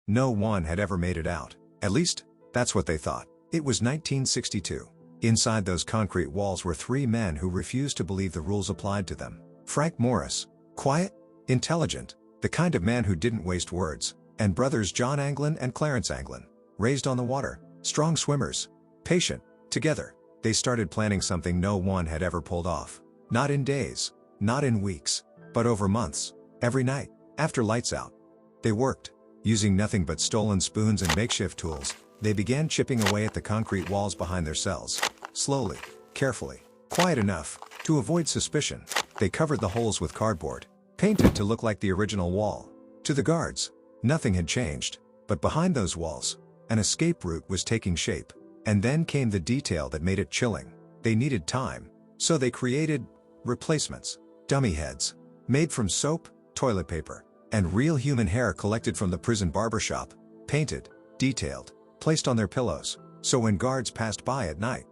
No one had ever made it out. At least, that's what they thought. It was 1962. Inside those concrete walls were three men who refused to believe the rules applied to them. Frank Morris, quiet, intelligent, the kind of man who didn't waste words, and brothers John Anglin and Clarence Anglin, raised on the water, strong swimmers, patient. Together, they started planning something no one had ever pulled off. Not in days, not in weeks, but over months. Every night, after lights out, they worked. Using nothing but stolen spoons and makeshift tools, they began chipping away at the concrete walls behind their cells. Slowly, carefully, quiet enough to avoid suspicion, they covered the holes with cardboard, painted to look like the original wall. To the guards, nothing had changed, but behind those walls, an escape route was taking shape. And then came the detail that made it chilling. They needed time, so they created replacements. Dummy heads, made from soap, toilet paper, and real human hair collected from the prison barbershop, painted, detailed, placed on their pillows, so when guards passed by at night,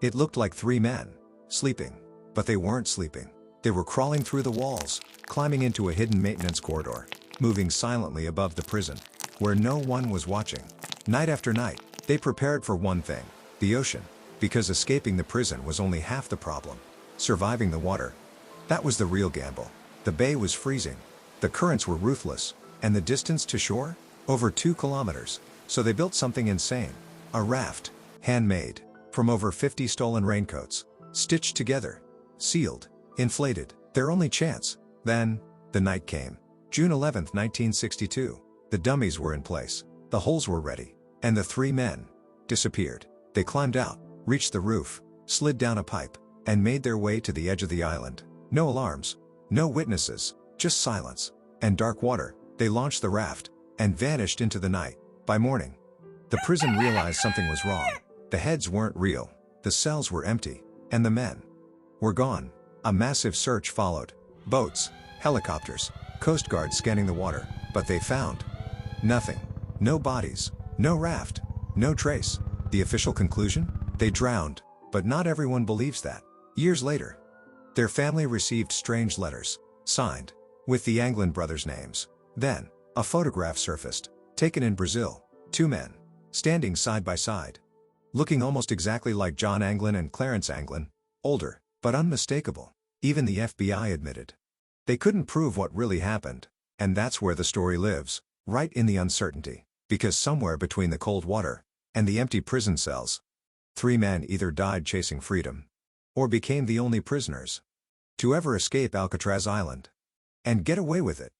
it looked like three men, sleeping. But they weren't sleeping. They were crawling through the walls, climbing into a hidden maintenance corridor, moving silently above the prison, where no one was watching. Night after night, they prepared for one thing, the ocean, because escaping the prison was only half the problem. Surviving the water, that was the real gamble. The bay was freezing, the currents were ruthless, and the distance to shore? Over 2 kilometers. So they built something insane. A raft, handmade, from over 50 stolen raincoats, stitched together, sealed, inflated. Their only chance. Then, the night came. June 11, 1962. The dummies were in place, the holes were ready. And the three men disappeared. They climbed out, reached the roof, slid down a pipe, and made their way to the edge of the island. No alarms, no witnesses, just silence and dark water. They launched the raft and vanished into the night. By morning, the prison realized something was wrong. The heads weren't real, the cells were empty, and the men were gone. A massive search followed. Boats, helicopters, Coast Guard scanning the water, but they found nothing. No bodies. No raft, no trace. The official conclusion? They drowned, but not everyone believes that. Years later, their family received strange letters, signed, with the Anglin brothers' names. Then, a photograph surfaced, taken in Brazil. Two men, standing side by side, looking almost exactly like John Anglin and Clarence Anglin, older, but unmistakable. Even the FBI admitted they couldn't prove what really happened, and that's where the story lives, right in the uncertainty. Because somewhere between the cold water and the empty prison cells, three men either died chasing freedom, or became the only prisoners to ever escape Alcatraz Island and get away with it.